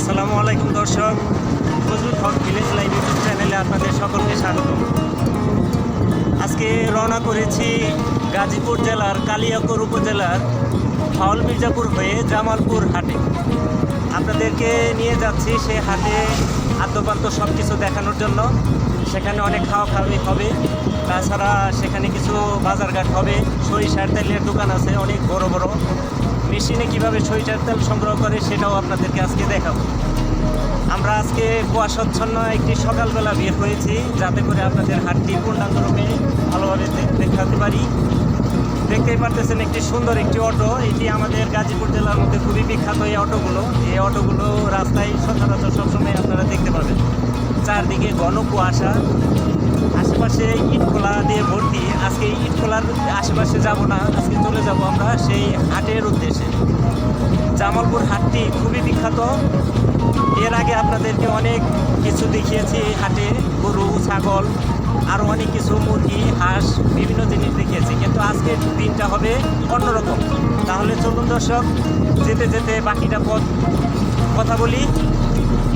আসসালামু আলাইকুম দর্শক, ফজলুল হক ভিলেজ লাইভ ইউটিউব চ্যানেলে আপনাদের সকলকে স্বাগত। আজকে রওনা করেছি গাজীপুর জেলার কালিয়াকৈর উপজেলার ভাওল মির্জাপুর হয়ে জামালপুর হাটে। আপনাদেরকে নিয়ে যাচ্ছি সেই হাটে আদ্যপান্ত সব কিছু দেখানোর জন্য। সেখানে অনেক খাওয়াখাওয়ি হবে, তাছাড়া সেখানে কিছু বাজারঘাট হবে। সরিষার তেলের দোকান আছে অনেক বড় বড়। মেশিনে কীভাবে সরিষার তেল সংগ্রহ করে সেটাও আপনাদেরকে আজকে দেখাবো। আমরা আজকে কুয়াশাচ্ছন্ন একটি সকালবেলা বের হয়েছি, যাতে করে আপনাদের হাটটি পূর্ণাঙ্গরূপে ভালোভাবে দেখাতে পারি। দেখতেই পারতেছেন একটি সুন্দর একটি অটো। এটি আমাদের গাজীপুর জেলার মধ্যে খুবই বিখ্যাত এই অটোগুলো। এই অটোগুলো রাস্তায় সচরাচর সবসময় আপনারা দেখতে পাবেন। চারদিকে ঘন কুয়াশা, আশেপাশে ইট খোলা দিয়ে ভর্তি। আজকে ইট খোলার আশেপাশে যাব না, আজকে চলে যাব আমরা সেই হাটের উদ্দেশ্যে। জামালপুর হাটটি খুবই বিখ্যাত। এর আগে আপনাদেরকে অনেক কিছু দেখিয়েছি এই হাটে, গরু, ছাগল, আরও অনেক কিছু, মুরগি, হাঁস, বিভিন্ন জিনিস দেখিয়েছি। কিন্তু আজকের দিনটা হবে অন্যরকম। তাহলে চলুন দর্শক, যেতে যেতে বাকিটা পথ কথা বলি।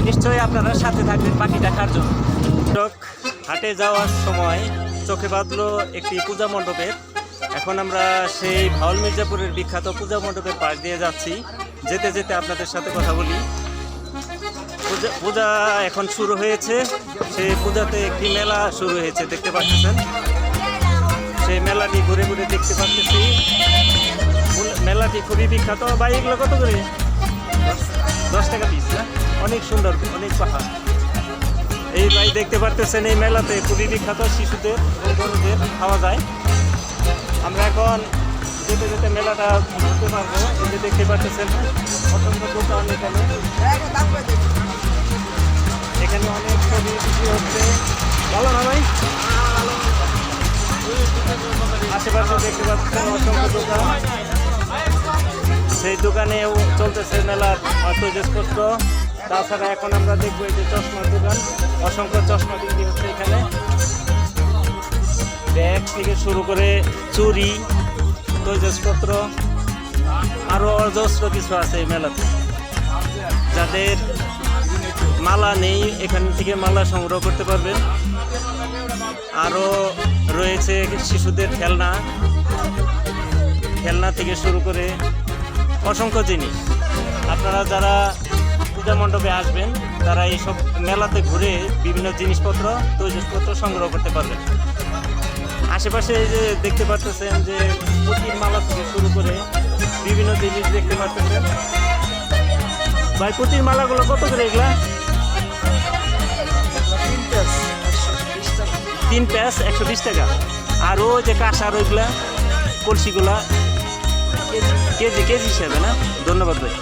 নিশ্চয়ই আপনারা সাথে থাকবেন বাকি দেখার জন্য। হাটে যাওয়ার সময় চোখে বাঁধলো একটি পূজা মণ্ডপের। এখন আমরা সেই ভাওল মির্জাপুরের বিখ্যাত পূজা মণ্ডপের পাশ দিয়ে যাচ্ছি। যেতে যেতে আপনাদের সাথে কথা বলি। পূজা এখন শুরু হয়েছে। সেই পূজাতে একটি মেলা শুরু হয়েছে, দেখতে পাচ্ছেন। সেই মেলাটি ঘুরে ঘুরে দেখতে পাচ্ছি। মেলাটি খুবই বিখ্যাত। ভাই, এগুলো কত করে? 10 টাকা পিস না? অনেক সুন্দর, অনেক পাহাড়। এই ভাই দেখতে পারতেছেন, এই মেলাতে খুবই বিখ্যাত, শিশুদের এবং বড়দের খাওয়া যায়। আমরা এখন যেতে যেতে মেলাটা ঘুরতে পারবো। এই যে দেখতে পারতেছেন অসংখ্য দোকান। এখানে অনেক ছবি বিক্রি হচ্ছে। ভালো না ভাই? আশেপাশে দেখতে পাচ্ছেন অসংখ্য দোকান। সেই দোকানেও চলতেছে মেলার জিনিসপত্র। তাছাড়া এখন আমরা দেখবো এই যে চশমার দোকান, অসংখ্য চশমা বিক্রি হচ্ছে এখানে। ব্যাগ থেকে শুরু করে চুড়ি, তৈজসপত্র, আরও অজস্র কিছু আছে এই মেলাতে। যাদের মালা নেই, এখান থেকে মালা সংগ্রহ করতে পারবেন। আরও রয়েছে শিশুদের খেলনা থেকে শুরু করে অসংখ্য জিনিস। আপনারা যারা পূজা মণ্ডপে আসবেন তারা এইসব মেলাতে ঘুরে বিভিন্ন জিনিসপত্র, তৈজসপত্র সংগ্রহ করতে পারবেন। আশেপাশে এই যে দেখতে পাচ্ছেন যে পুঁতির মালা থেকে শুরু করে বিভিন্ন জিনিস দেখতে পাচ্ছেন। ভাই, পুঁতির মালাগুলো কত করে এগুলা? 3 প্যাচ 120 টাকা। আর ওই যে কাঁসার ওইগুলা কলসিগুলা কেজি হিসাবে না? ধন্যবাদ ভাই।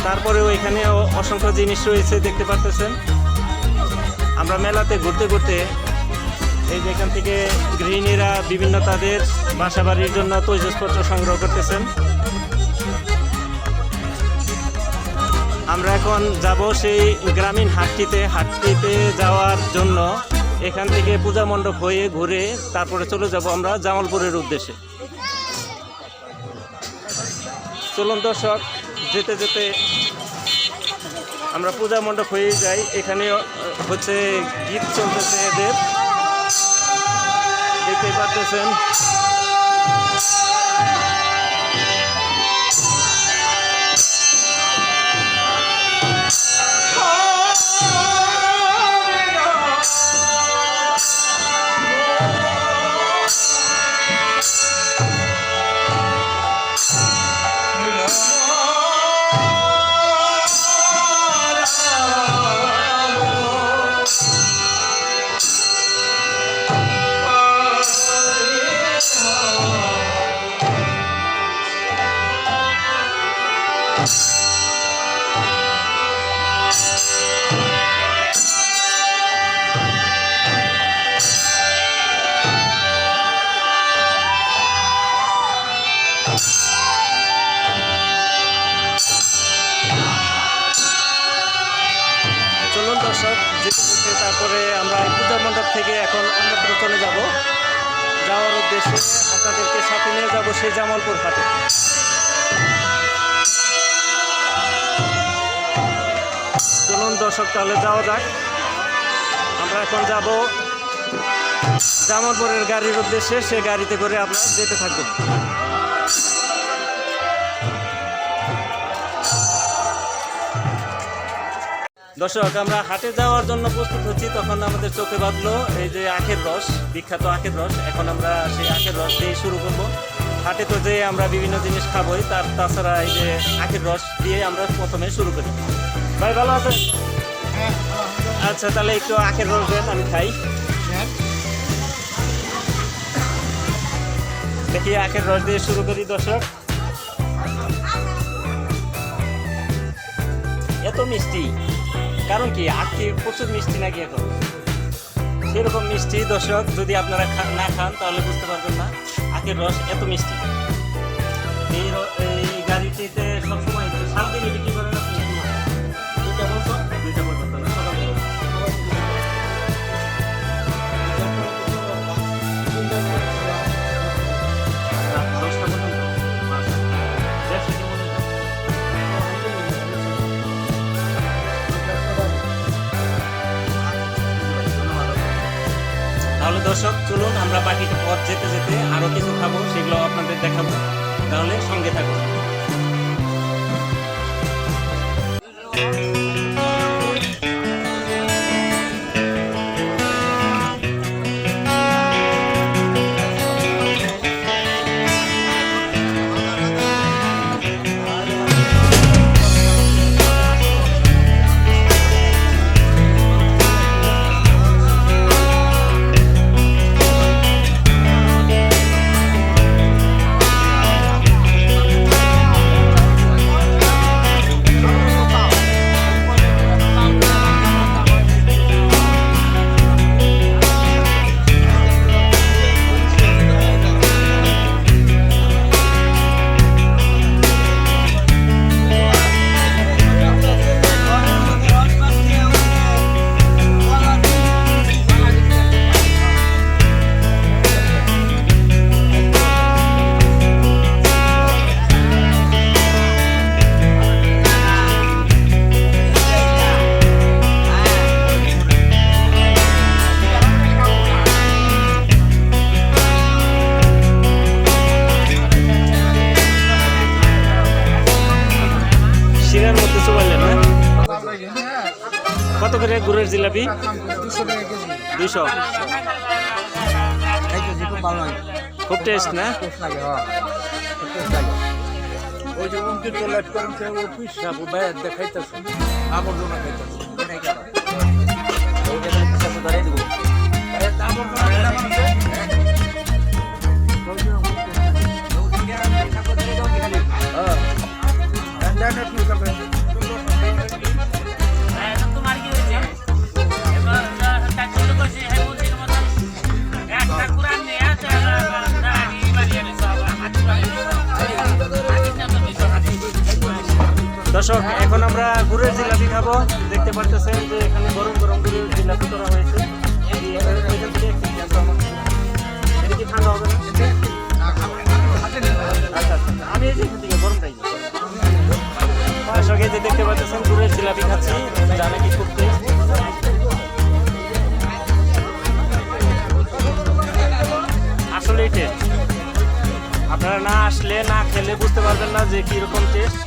তারপরে ওইখানে অসংখ্য জিনিস রয়েছে, দেখতে পাচ্ছেন। আমরা মেলাতে ঘুরতে ঘুরতে এই যে এখান থেকে গৃহিণীরা বিভিন্ন তাদের বাসা বাড়ির জন্য তৈজসপত্র সংগ্রহ করতেছেন। আমরা এখন যাব সেই গ্রামীণ হাটটিতে যাওয়ার জন্য। এখান থেকে পূজা মণ্ডপ হয়ে ঘুরে তারপরে চলে যাব আমরা জামালপুরের উদ্দেশ্যে। চলুন দর্শক, যেতে যেতে আমরা পূজা মণ্ডপ হয়ে যাই। এখানে হচ্ছে গীত চলতেছে এদের, দেখতে পাচ্ছেন। চলুন দর্শক, যেতে যেতে তারপরে আমরা পূজা মণ্ডপ থেকে এখন অন্যত্র চলে যাওয়ার উদ্দেশ্যে আপনাদেরকে সাথে নিয়ে যাব সেই জামালপুর হাটে। দর্শক, তাহলে যাওয়া যাক। আমরা এখন যাব জামালপুরের গাড়ির উদ্দেশ্যে, সে গাড়িতে করে আমরা যেতে থাকবো। দর্শক, আমরা হাটে যাওয়ার জন্য প্রস্তুত হচ্ছি, তখন আমাদের চোখে বাঁধলো এই যে আখের রস, বিখ্যাত আখের রস। এখন আমরা সেই আখের রস দিয়ে শুরু করব। হাটে তো যে আমরা বিভিন্ন জিনিস খাবোই, তাছাড়া এই যে আখের রস দিয়ে আমরা প্রথমে শুরু করি। ভাই ভালো আছেন? আচ্ছা, তাহলে একটু আখের রস দেন, আমি খাই। দেখি আখের রস দিয়ে শুরু করি দর্শক। এত মিষ্টি, কারণ কি আখ কি প্রচুর মিষ্টি নাকি? এখন সেরকম মিষ্টি দর্শক, যদি আপনারা না খান তাহলে বুঝতে পারবেন না আখের রস এত মিষ্টি। এই গাড়িটিতে সবসময় সারাদিনে বিক্রি করেন আপনি? দুইটা পর্যন্ত না? তাহলে দর্শক, চলুন আমরা বাকিটা পথ যেতে যেতে আরো কিছু খাবো, সেগুলো আপনাদের দেখাবো। তাহলে সঙ্গে থাকুন। কত করে গুড়ের জিলাপি? 200। খুব টেস্ট না? ওই যে অঙ্কিত লাইট করেন সে ও পিসা বাইরে দেখাইতেছে আবর্জনা খাইতেছে দর্শক, এখন আমরা গুড়ের জিলাপি খাবো। দেখতে পারতেছেন যে এখানে গরম গরম গুড়ের জিলাপি করা হয়েছে। এটা কি ঠান্ডা হবে না? আচ্ছা, আমি এই যে গরম খাই। দর্শক, এই যে দেখতে পাচ্ছেন গুড়ের জিলাপি খাচ্ছি, জানে কি খুব টেস্ট। আসলেই টেস্ট, আপনারা না আসলে না খেলে বুঝতে পারবেন না যে কিরকম টেস্ট।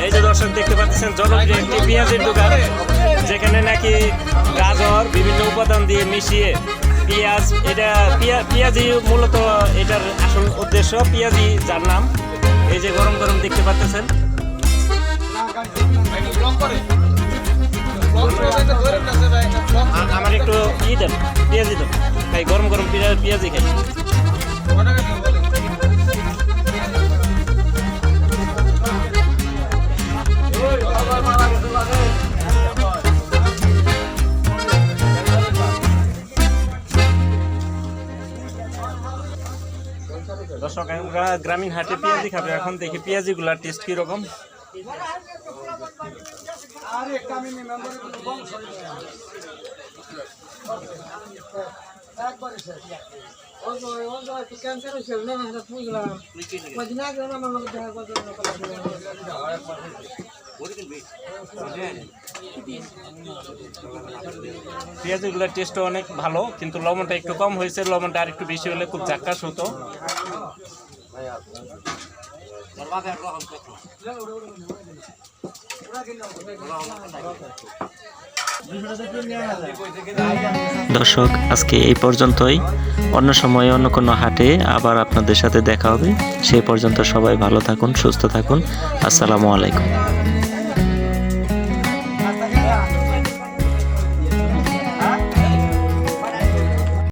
এই যে দর্শক দেখতে পাচ্ছেন জনপ্রিয় একটি পেঁয়াজের দোকান, যেখানে নাকি গাজর বিভিন্ন উপাদান দিয়ে মিশিয়ে পেঁয়াজ, এটা পেঁয়াজি মূলত এটার আসল উদ্দেশ্য, পেঁয়াজি যার নাম। এই যে গরম গরম দেখতে পাচ্ছেন। আমার একটু দেন, পেঁয়াজি দেন, খাই গরম গরম পেঁয়াজি খাই। দর্শক আমরা গ্রামীণ হাটে পেঁয়াজি খাবো, এখন দেখি পেঁয়াজিগুলার টেস্ট কীরকম। পেঁয়াজগুলোর টেস্টও অনেক ভালো, কিন্তু লবণটা একটু কম হয়েছে, লবণটা আর একটু বেশি হলে খুব ঝাক্কাস হতো। দর্শক আজকে এই পর্যন্তই, অন্য সময়ে অন্য কোনো হাটে আবার আপনাদের সাথে দেখা হবে। সেই পর্যন্ত সবাই ভালো থাকুন, সুস্থ থাকুন। আসসালামু আলাইকুম।